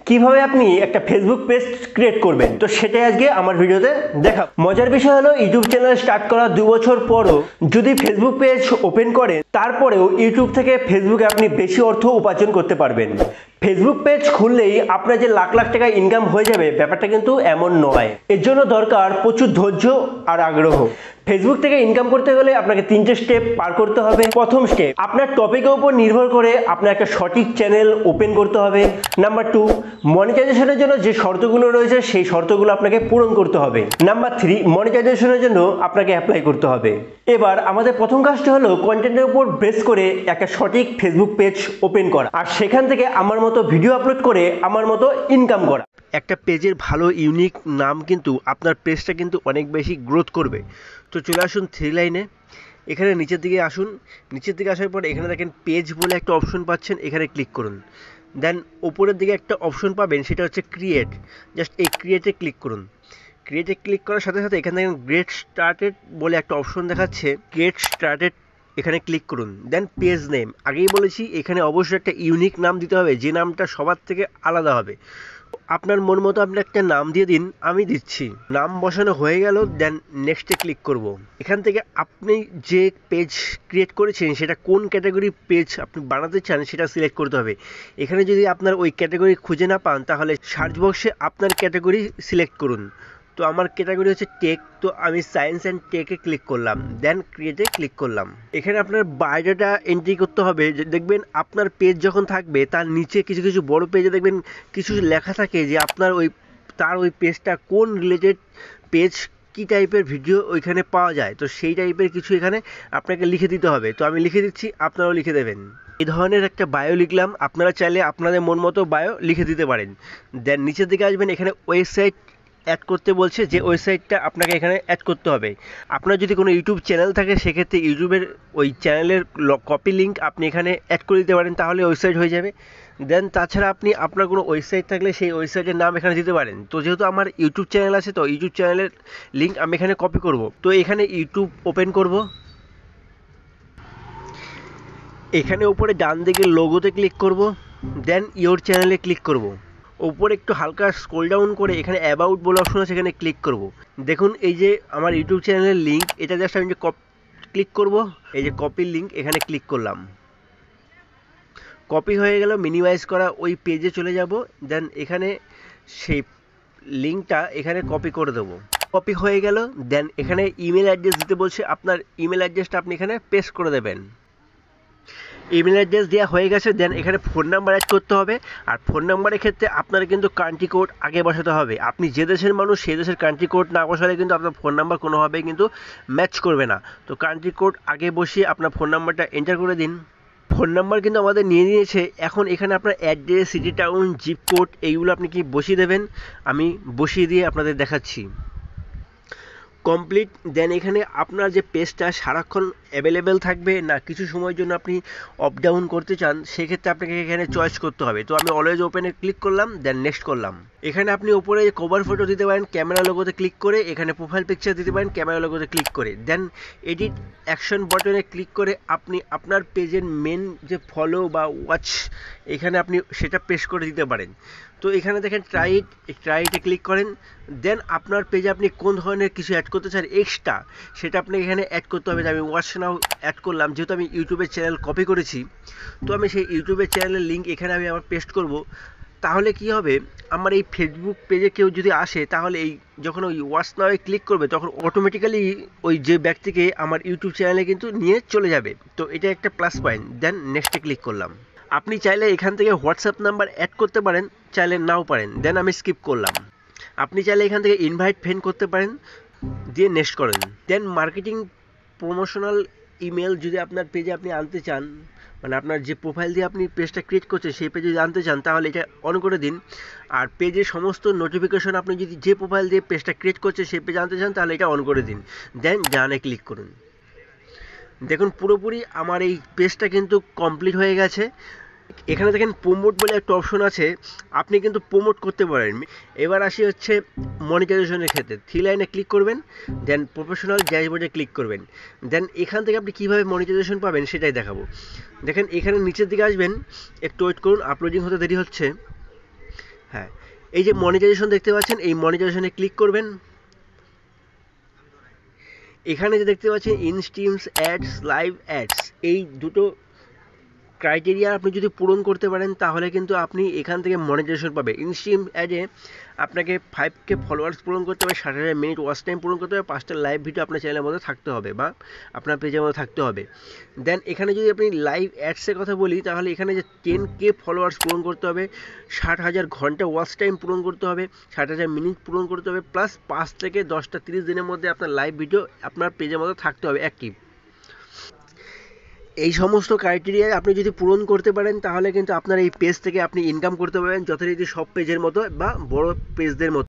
কিভাবে আপনি একটা ফেসবুক পেজ ক্রিয়েট করবেন, তো সেটাই আজকে আমার ভিডিওতে দেখা। মজার বিষয় হলো ইউটিউব চ্যানেল স্টার্ট করা 2 বছর পরও যদি ফেসবুক পেজ ওপেন করেন, তারপরেও ইউটিউব থেকে ফেসবুকে আপনি বেশি অর্থ উপার্জন করতে পারবেন। ফেসবুক পেজ খুললেই আপনার যে লাখ লাখ টাকা ইনকাম হয়ে যাবে, ব্যাপারটা কিন্তু এমন নয়। এর জন্য দরকার প্রচুর ধৈর্য আর আগ্রহ। ফেসবুক থেকে ইনকাম করতে গেলে আপনাকে 3টে স্টেপ পার করতে হবে। প্রথম স্টেপ, আপনার টপিকের উপর নির্ভর করে আপনার একটা সঠিক চ্যানেল ওপেন করতে হবে। নাম্বার 2, মনিটাইজেশনের জন্য যে শর্তগুলো রয়েছে সেই শর্তগুলো আপনাকে পূরণ করতে হবে। নাম্বার 3, মনিটাইজেশনের জন্য আপনাকে অ্যাপ্লাই করতে হবে। এবার আমাদের প্রথম কাজটা হলো কন্টেন্টের উপর বেস করে একটা সঠিক ফেসবুক পেজ ওপেন করা, আর সেখান থেকে আমার মতো ভিডিও আপলোড করে আমার মতো ইনকাম করা। একটা পেজের ভালো ইউনিক নাম কিন্তু আপনার পেজটা কিন্তু অনেক বেশি গ্রোথ করবে। তো চলে আসুন 3 লাইনে, এখানে নিচের দিকে আসুন। নিচের দিকে আসার পর এখানে দেখেন পেজ বলে একটা অপশন পাচ্ছেন, এখানে ক্লিক করুন। দেন ওপরের দিকে একটা অপশন পাবেন, সেটা হচ্ছে ক্রিয়েট। জাস্ট এই ক্রিয়েটে ক্লিক করুন। ক্রিয়েটে ক্লিক করার সাথে সাথে এখানে দেখেন গেট স্টার্টেড বলে একটা অপশন দেখাচ্ছে, গেট স্টার্টেড এখানে ক্লিক করুন। দেন পেজ নেম, আগেই বলেছি এখানে অবশ্যই একটা ইউনিক নাম দিতে হবে, যে নামটা সবার থেকে আলাদা হবে। আপনার মন মতো আপনি একটা নাম দিয়ে দিন, আমি দিচ্ছি। নাম বসানো হয়ে গেল, দেন নেক্সটে ক্লিক করব। এখান থেকে আপনি যে পেজ ক্রিয়েট করেছেন সেটা কোন ক্যাটাগরি পেজ আপনি বানাতে চান সেটা সিলেক্ট করতে হবে। এখানে যদি আপনার ওই ক্যাটাগরি খুঁজে না পান, তাহলে সার্চ বক্সে আপনার ক্যাটাগরি সিলেক্ট করুন। তো আমার ক্যাটাগরি হচ্ছে টেক, তো আমি সায়েন্স অ্যান্ড টেকে ক্লিক করলাম, দেন ক্রিয়েটে ক্লিক করলাম। এখানে আপনার বায়োডাটা এন্ট্রি করতে হবে। দেখবেন আপনার পেজ যখন থাকবে তার নিচে কিছু কিছু বড় পেজে দেখবেন কিছু লেখা থাকে যে আপনার ওই পেজটা কোন রিলেটেড পেজ, কী টাইপের ভিডিও ওইখানে পাওয়া যায়। তো সেই টাইপের কিছু এখানে আপনাকে লিখে দিতে হবে। তো আমি লিখে দিচ্ছি, আপনারাও লিখে দেবেন। এই ধরনের একটা বায়ো লিখলাম, আপনারা চাইলে আপনাদের মন মতো বায়ো লিখে দিতে পারেন। দেন নিচের দিকে আসবেন, এখানে ওয়েবসাইট অ্যাড করতে বলছে, যে ওয়েবসাইটটা আপনাকে এখানে অ্যাড করতে হবে। আপনার যদি কোনো ইউটিউব চ্যানেল থাকে, সেক্ষেত্রে ইউটিউবের ওই চ্যানেলের কপি লিঙ্ক আপনি এখানে অ্যাড করে দিতে পারেন, তাহলে ওয়েবসাইট হয়ে যাবে। দেন তাছাড়া আপনি আপনার কোনো ওয়েবসাইট থাকলে সেই ওয়েবসাইটের নাম এখানে দিতে পারেন। তো যেহেতু আমার ইউটিউব চ্যানেল আছে, তো ইউটিউব চ্যানেলের লিঙ্ক আমি এখানে কপি করব। তো এখানে ইউটিউব ওপেন করব। এখানে উপরে ডান দিকে লোগোতে ক্লিক করব, দেন ইওর চ্যানেলে ক্লিক করব। ওপরে একটু হালকা স্ক্রল ডাউন করে এখানে অ্যাবাউট বলে অপশন আছে, এখানে ক্লিক করব। দেখুন এই যে আমার ইউটিউব চ্যানেলের লিঙ্ক, এটা জাস্ট আমি যে ক্লিক করব, এই যে কপির লিঙ্ক এখানে ক্লিক করলাম। কপি হয়ে গেল, মিনিমাইজ করা ওই পেজে চলে যাব। দেন এখানে সেই লিঙ্কটা এখানে কপি করে দেবো। কপি হয়ে গেল, দেন এখানে ইমেল অ্যাড্রেস দিতে বলছে, আপনার ইমেল অ্যাড্রেসটা আপনি এখানে পেস্ট করে দেবেন। ইমেল অ্যাড্রেস দেওয়া হয়ে গেছে, দেন এখানে ফোন নাম্বার অ্যাড করতে হবে। আর ফোন নাম্বারের ক্ষেত্রে আপনার কিন্তু কান্ট্রি কোড আগে বসাতে হবে। আপনি যে দেশের মানুষ সেই দেশের কান্ট্রি কোড না বসালে কিন্তু আপনার ফোন নাম্বার কোনোভাবেই কিন্তু ম্যাচ করবে না। তো কান্ট্রি কোড আগে বসিয়ে আপনার ফোন নাম্বারটা এন্টার করে দিন। ফোন নাম্বার কিন্তু আমাদের নিয়ে নিয়েছে। এখন এখানে আপনার address, city, town, zip code এইগুলো আপনি কি বসিয়ে দেবেন। আমি বসিয়ে দিয়ে আপনাদের দেখাচ্ছি। কমপ্লিট। দেন এখানে আপনার যে পেজটা সারাক্ষণ অ্যাভেলেবেল থাকবে না কিছু সময়ের জন্য আপনি অফ ডাউন করতে চান, সেক্ষেত্রে আপনাকে এখানে চয়েস করতে হবে। তো আমি অলওয়েজ ওপেনে ক্লিক করলাম, দেন নেক্সট করলাম। এখানে আপনি ওপরে কভার ফটো দিতে পারেন ক্যামেরা লোগোতে ক্লিক করে, এখানে প্রোফাইল পিকচার দিতে পারেন ক্যামেরা লোগোতে ক্লিক করে। দেন এডিট অ্যাকশন বাটনে ক্লিক করে আপনি আপনার পেজের মেন যে ফলো বা ওয়াচ, এখানে আপনি সেটা পেস্ট করে দিতে পারেন। তো এখানে দেখেন ট্রাইটে ক্লিক করেন। দেন আপনার পেজে আপনি কোন ধরনের কিছু অ্যাড করতে চান এক্সট্রা, সেটা আপনাকে এখানে অ্যাড করতে হবে। আমি ওয়াচ নাও অ্যাড করলাম, যেহেতু আমি ইউটিউবের চ্যানেল কপি করেছি, তো আমি সেই ইউটিউবের চ্যানেলের লিঙ্ক এখানে আমি আবার পেস্ট করব। তাহলে কি হবে, আমার এই ফেসবুক পেজে কেউ যদি আসে, তাহলে এই যখন ওই ওয়াচ নাওয়ে ক্লিক করবে, তখন অটোমেটিক্যালি ওই যে ব্যক্তিকে আমার ইউটিউব চ্যানেলে কিন্তু নিয়ে চলে যাবে। তো এটা একটা প্লাস পয়েন্ট। দেন নেক্সটে ক্লিক করলাম। আপনি চাইলে এখান থেকে হোয়াটসঅ্যাপ নাম্বার অ্যাড করতে পারেন, চাইলে নাও পারেন। দেন আমি স্কিপ করলাম। আপনি চাইলে এখান থেকে ইনভাইট ফ্রেন্ড করতে পারেন, দিয়ে নেক্সট করেন। দেন মার্কেটিং প্রমোশনাল ইমেল যদি আপনার পেজে আপনি আনতে চান, মানে আপনার যে প্রোফাইল দিয়ে আপনি পেজটা ক্রিয়েট করছেন সেই পেজে যদি আনতে চান, তাহলে এটা অন করে দিন। আর পেজের সমস্ত নোটিফিকেশন আপনি যদি যে প্রোফাইল দিয়ে পেজটা ক্রিয়েট করছেন সেই পেজে আনতে চান, তাহলে এটা অন করে দিন। দেন ডানে ক্লিক করুন। দেখুন পুরোপুরি আমার এই পেজটা কিন্তু কমপ্লিট হয়ে গেছে। এখানে দেখেন প্রমোট বলে একটা অপশন আছে, আপনি কিন্তু প্রমোট করতে পারেন। এবার আসি হচ্ছে মনিটাইজেশনের ক্ষেত্রে। 3 লাইনে ক্লিক করবেন, দেন প্রফেশনাল ড্যাশবোর্ডে ক্লিক করবেন। দেন এখান থেকে আপনি কীভাবে মনিটাইজেশন পাবেন সেটাই দেখাবো। দেখেন এখানে নিচের দিকে আসবেন, একটু ওয়েট করুন, আপলোডিং হতে দেরি হচ্ছে। হ্যাঁ, এই যে মনিটাইজেশন দেখতে পাচ্ছেন, এই মনিটাইজেশনে ক্লিক করবেন। এখানে যে দেখতে পাচ্ছেন ইনস্ট্রিমস অ্যাডস, লাইভ অ্যাডস, এই দুটো ক্রাইটেরিয়া আপনি যদি পূরণ করতে পারেন তাহলে কিন্তু আপনি এখান থেকে মনিটাইজেশন পাবে। ইনস্ট্রিম অ্যাডে আপনাকে 5K ফলোয়ার্স পূরণ করতে হবে, 60,000 মিনিট ওয়াচ টাইম পূরণ করতে হবে, 5টা লাইভ ভিডিও আপনার চ্যানেলের মধ্যে থাকতে হবে বা আপনার পেজের মধ্যে থাকতে হবে। দেন এখানে যদি আপনি লাইভ অ্যাডসের কথা বলি তাহলে এখানে যে 10K ফলোয়ার্স পূরণ করতে হবে, 60,000 ঘন্টা ওয়াচ টাইম পূরণ করতে হবে, 60,000 মিনিট পূরণ করতে হবে, প্লাস 5 থেকে 10টা 30 দিনের মধ্যে আপনার লাইভ ভিডিও আপনার পেজের মধ্যে থাকতে হবে অ্যাক্টিভ। এই সমস্ত ক্রাইটেরিয়া আপনি যদি পূরণ করতে পারেন তাহলে কিন্তু আপনার এই পেজ থেকে আপনি ইনকাম করতে পারবেন যথারীতি সব পেজের মতো বা বড় পেজদের মতো।